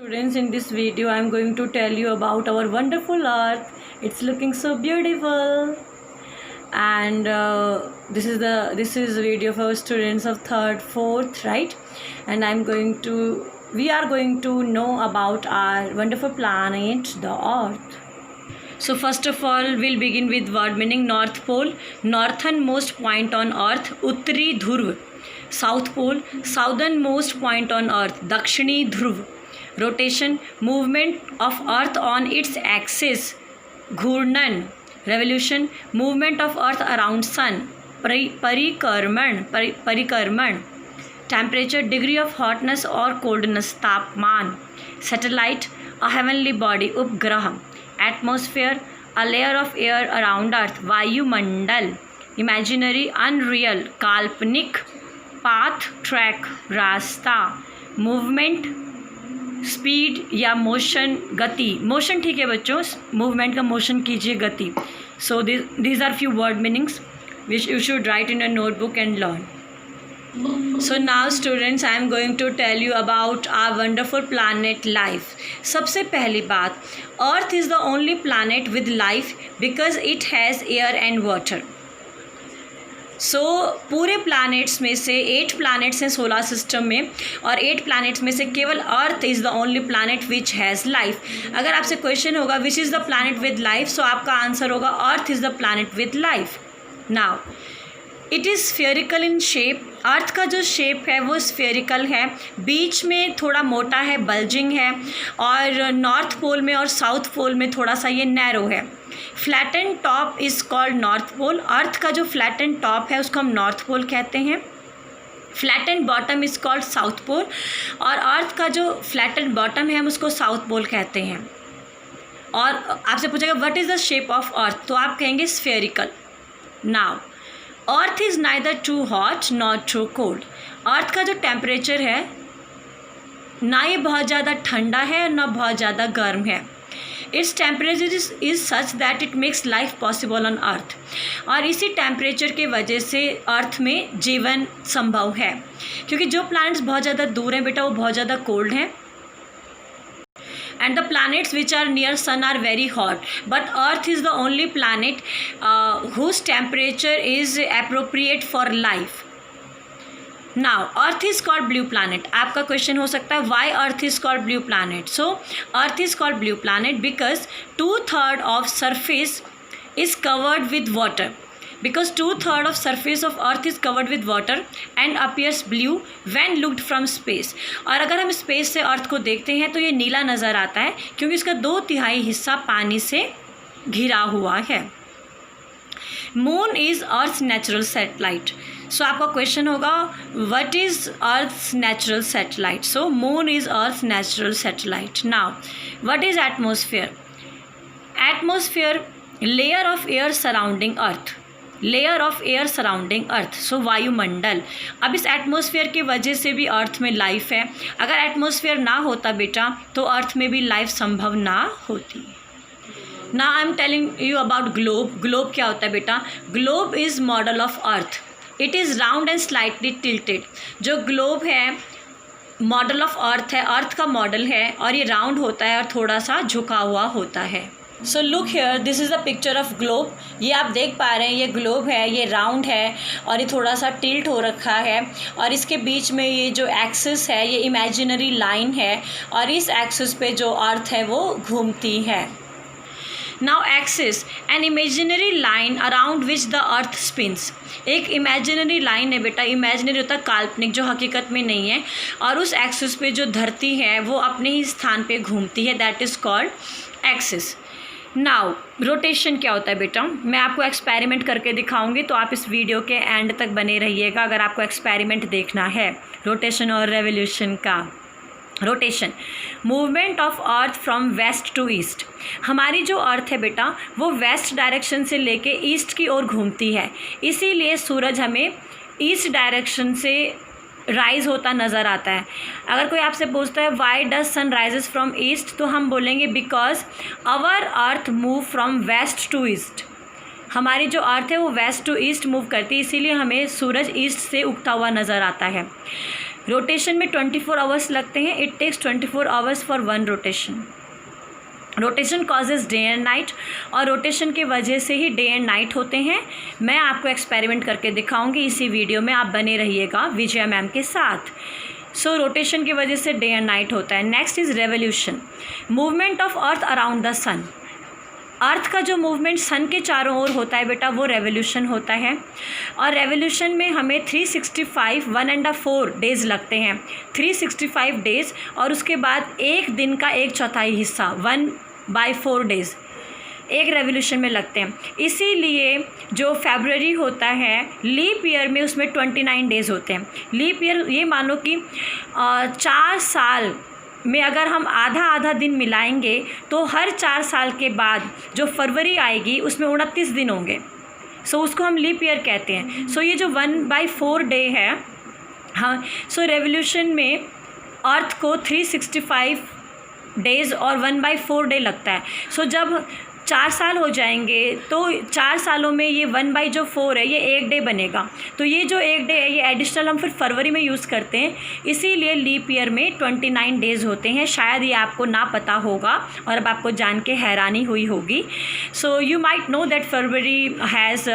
Students, in this video I am going to tell you about our wonderful earth. It's looking so beautiful, and this is a video for students of 3rd 4th, right? And we are going to know about our wonderful planet, the earth. So first of all, we'll begin with word meaning. North pole, northernmost point on earth. Uttari dhruv, south pole, southernmost point on earth. Dakshini dhruv. Rotation, movement of earth on its axis. Ghurnan. Revolution, movement of earth around sun. Parikarman. Temperature, degree of hotness or coldness. Tapman. Satellite, a heavenly body. Upgraha. Atmosphere, a layer of air around earth. Vayumandal, imaginary, unreal. Kalpanik, path, track, rasta. Movement, speed या motion, गति. Motion ठीक है बच्चों, movement का motion कीजिए, गति. सो these are few word meanings which you should write in a notebook and learn. So now students, I am going to tell you about our wonderful planet life. सबसे पहली बात, Earth is the only planet with life because it has air and water. सो पूरे planets में से 8 planets हैं solar system में, और 8 planets में से केवल earth is the only planet which has life. अगर आपसे क्वेश्चन होगा which is the planet with life, so आपका आंसर होगा earth is the planet with life. Now it is spherical in shape. Earth का जो शेप है वो spherical है, बीच में थोड़ा मोटा है, बल्जिंग है, और नॉर्थ पोल में और साउथ पोल में थोड़ा सा ये नैरो है. Flatten top is called north pole. Earth का जो फ्लैटन टॉप है उसको हम नॉर्थ पोल कहते हैं. Flatten bottom is called south pole, और अर्थ का जो फ्लैटन बॉटम है हम उसको साउथ पोल कहते हैं. और आपसे पूछेगा what is the shape of earth, तो आप कहेंगे spherical. Now earth is neither too hot not too cold. Earth का जो टेम्परेचर है ना ये बहुत ज़्यादा ठंडा है ना बहुत ज़्यादा गर्म है. Its temperature is such that it makes life possible on earth. और इसी टेम्परेचर के वजह से अर्थ में जीवन संभव है, क्योंकि जो प्लैनेट्स बहुत ज़्यादा दूर हैं बेटा वो बहुत ज़्यादा कोल्ड हैं, and the planets which are near sun are very hot, but earth is the only planet whose temperature is appropriate for life. Now earth is called blue planet. आपका क्वेश्चन हो सकता है why earth is called blue planet. So earth is called blue planet because 2/3 of surface is covered with water. Because 2/3 of surface of earth is covered with water and appears blue when looked from space. और अगर हम space से अर्थ को देखते हैं तो ये नीला नज़र आता है, क्योंकि इसका 2/3 हिस्सा पानी से घिरा हुआ है. Moon is earth's natural satellite. So आपका क्वेश्चन होगा what is earth's natural satellite. So moon is earth's natural satellite. Now what is atmosphere. Atmosphere, layer of air surrounding earth. Layer of air surrounding earth, so वायुमंडल. अब इस atmosphere की वजह से भी अर्थ में लाइफ है. अगर एटमॉस्फेयर ना होता बेटा तो अर्थ में भी लाइफ संभव ना होती. ना I am telling you about globe. Globe क्या होता है बेटा. Globe is model of earth. It is round and slightly tilted. जो ग्लोब है मॉडल ऑफ अर्थ है, अर्थ का मॉडल है, और ये राउंड होता है और थोड़ा सा झुका हुआ होता है. So look here, this is the picture of globe. ये आप देख पा रहे हैं, ये ग्लोब है, ये राउंड है और ये थोड़ा सा टिल्ट हो रखा है, और इसके बीच में ये जो एक्सिस है ये इमेजिनरी लाइन है, और इस एक्सिस पे जो अर्थ है वो घूमती है. Now axis, an imaginary line around which the earth spins. एक इमेजिनरी लाइन है बेटा, इमेजिनरी होता है काल्पनिक, जो हकीकत में नहीं है, और उस एक्सिस पे जो धरती है वो अपने ही स्थान पे घूमती है, that is called axis. Now rotation क्या होता है बेटा, मैं आपको एक्सपेरिमेंट करके दिखाऊंगी, तो आप इस वीडियो के एंड तक बने रहिएगा अगर आपको एक्सपेरिमेंट देखना है रोटेशन और रेवोल्यूशन का. Rotation, movement of earth from west to east. हमारी जो अर्थ है बेटा वो वेस्ट डायरेक्शन से लेके ईस्ट की ओर घूमती है, इसीलिए सूरज हमें ईस्ट डायरेक्शन से राइज़ होता नज़र आता है. अगर कोई आपसे पूछता है why does sun rises from east, तो हम बोलेंगे because our earth move from west to east. हमारी जो अर्थ है वो वेस्ट टू ईस्ट मूव करती है, इसीलिए हमें सूरज ईस्ट से उगता हुआ नज़र आता है. रोटेशन में 24 आवर्स लगते हैं. It takes 24 hours for one rotation. Rotation causes day and night, और रोटेशन की वजह से ही डे एंड नाइट होते हैं. मैं आपको एक्सपेरिमेंट करके दिखाऊंगी इसी वीडियो में, आप बने रहिएगा विजया मैम के साथ. सो रोटेशन की वजह से डे एंड नाइट होता है. Next is revolution, movement of earth around the sun. Earth का जो मूवमेंट सन के चारों ओर होता है बेटा, वो रेवोल्यूशन होता है. और रेवोल्यूशन में हमें 365 1.4 डेज़ लगते हैं, 365 डेज़. और उसके बाद एक दिन का 1/4 हिस्सा 1/4 डेज़ एक रेवोल्यूशन में लगते हैं. इसीलिए जो फरवरी होता है लीप ईयर में, उसमें 29 डेज़ होते हैं. लीप ईयर ये मानो कि 4 साल में अगर हम आधा आधा दिन मिलाएंगे तो हर 4 साल के बाद जो फरवरी आएगी उसमें 29 दिन होंगे. सो उसको हम लीप ईयर कहते हैं. सो ये जो 1/4 डे है, हाँ, सो रेवोल्यूशन में अर्थ को 365 डेज़ और 1/4 डे लगता है. सो जब 4 साल हो जाएंगे तो 4 सालों में ये 1/4 है, ये 1 डे बनेगा. तो ये जो 1 डे है ये एडिशनल हम फिर फरवरी में यूज़ करते हैं. इसीलिए लीप ईयर में 29 डेज़ होते हैं. शायद ये आपको ना पता होगा और अब आपको जान के हैरानी हुई होगी. So you might know that February has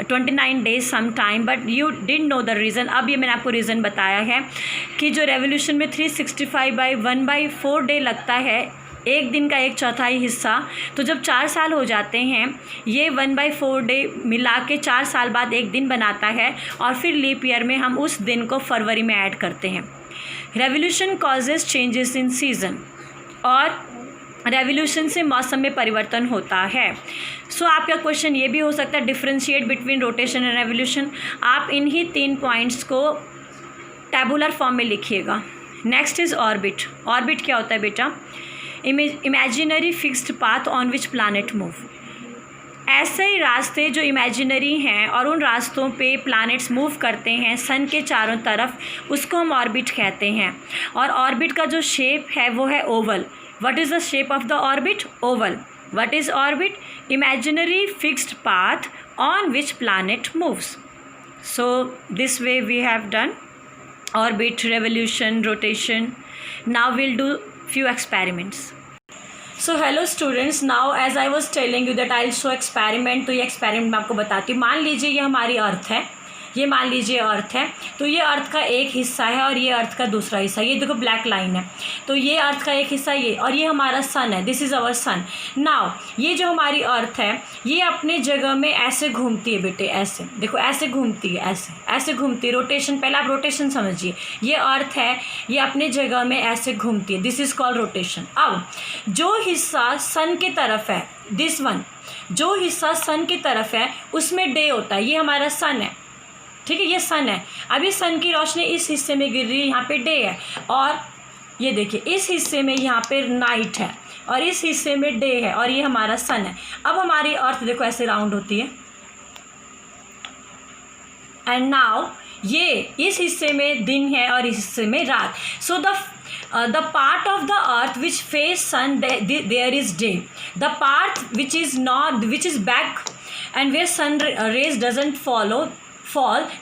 29 days some time, but you didn't know the reason. अब ये मैंने आपको रीज़न बताया है कि जो रेवोल्यूशन में 365/1/4 डे लगता है, एक दिन का 1/4 हिस्सा. तो जब 4 साल हो जाते हैं, ये 1/4 डे मिला के 4 साल बाद एक दिन बनाता है. और फिर लीप ईयर में हम उस दिन को फरवरी में ऐड करते हैं. Revolution causes changes in season, और रेवोल्यूशन से मौसम में परिवर्तन होता है. सो आपका क्वेश्चन ये भी हो सकता है, differentiate between rotation and revolution. आप इन्हीं 3 पॉइंट्स को टैबुलर फॉर्म में लिखिएगा. Next is orbit. ऑर्बिट क्या होता है बेटा? Imaginary fixed path on which planet move. ऐसे ही रास्ते जो इमेजिनरी हैं और उन रास्तों पे प्लैनेट्स मूव करते हैं सन के चारों तरफ, उसको हम ऑर्बिट कहते हैं. और ऑर्बिट का जो शेप है वो है oval. What is the shape of the orbit? Oval. What is orbit? Imaginary fixed path on which planet moves. So this way we have done orbit, revolution, rotation. Now we'll do few experiments. So hello students, now as I was telling you that I'll show experiment. तो ये experiment मैं आपको बताती हूँ. मान लीजिए ये हमारी अर्थ है, ये मान लीजिए अर्थ है. तो ये अर्थ का एक हिस्सा है और ये अर्थ का दूसरा हिस्सा. ये देखो ब्लैक लाइन है. तो ये अर्थ का एक हिस्सा ये, और ये हमारा सन है. This is our sun. Now ये जो हमारी अर्थ है ये अपने जगह में ऐसे घूमती है बेटे, ऐसे देखो, ऐसे घूमती है, ऐसे ऐसे घूमती है. रोटेशन, पहले आप रोटेशन समझिए. ये अर्थ है, ये अपने जगह में ऐसे घूमती है. This is called rotation. अब जो हिस्सा सन की तरफ है, दिस वन, जो हिस्सा सन की तरफ है उसमें डे होता है. ये हमारा सन है, ठीक है, ये सन है. अभी सन की रोशनी इस हिस्से में गिर रही है, यहाँ पे डे है. और ये देखिए इस हिस्से में यहाँ पे नाइट है और इस हिस्से में डे है, और ये हमारा सन है. अब हमारी अर्थ देखो ऐसे राउंड होती है. एंड नाउ ये इस हिस्से में दिन है और इस हिस्से में रात. सो the part of the earth which face sun, there is day. The part which is back and where sun rays doesn't fall,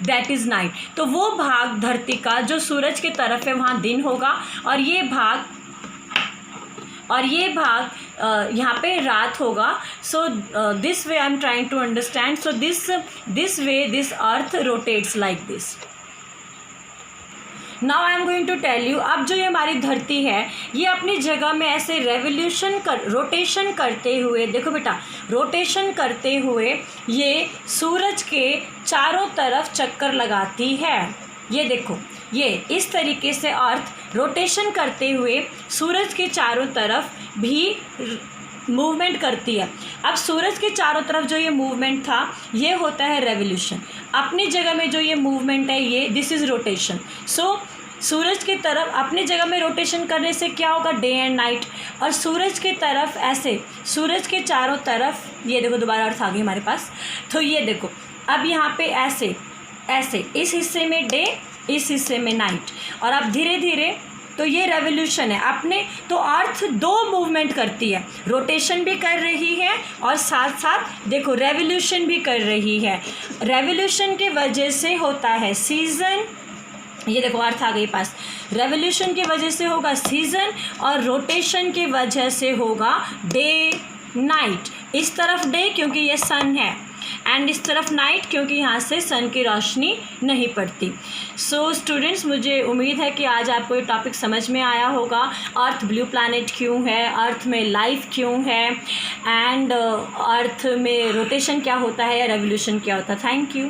that is night. तो वो भाग धरती का जो सूरज की तरफ है वहाँ दिन होगा, और ये भाग यहाँ पे रात होगा. So this way I am trying to understand. So this way this earth rotates like this. Now I am going to tell you. अब जो ये हमारी धरती है ये अपनी जगह में ऐसे रोटेशन करते हुए, देखो बेटा, रोटेशन करते हुए ये सूरज के चारों तरफ चक्कर लगाती है. ये देखो, ये इस तरीके से अर्थ रोटेशन करते हुए सूरज के चारों तरफ भी मूवमेंट करती है. अब सूरज के चारों तरफ जो ये मूवमेंट था ये होता है रेवोल्यूशन. अपनी जगह में जो ये मूवमेंट है ये दिस इज़ रोटेशन. सो सूरज की तरफ अपनी जगह में रोटेशन करने से क्या होगा? Day and night. और सूरज की तरफ ऐसे, सूरज के चारों तरफ, ये देखो दोबारा अर्थ आ गई हमारे पास. तो ये देखो अब यहाँ पे ऐसे ऐसे इस हिस्से में डे, इस हिस्से में नाइट. और अब धीरे धीरे तो ये रेवोल्यूशन है अपने. तो अर्थ 2 मूवमेंट करती है, रोटेशन भी कर रही है और साथ साथ देखो रेवोल्यूशन भी कर रही है. रेवोल्यूशन की वजह से होता है सीज़न ये देखो अर्थ आ गई पास। रेवोल्यूशन की वजह से होगा सीजन और रोटेशन की वजह से होगा डे नाइट। इस तरफ डे क्योंकि ये सन है, एंड इस तरफ नाइट क्योंकि यहाँ से सन की रोशनी नहीं पड़ती। सो स्टूडेंट्स, मुझे उम्मीद है कि आज आपको ये टॉपिक समझ में आया होगा। अर्थ ब्लू प्लैनेट क्यों है, अर्थ में लाइफ क्यों है, एंड अर्थ में रोटेशन क्या होता है या रेवोल्यूशन क्या होता है। Thank you.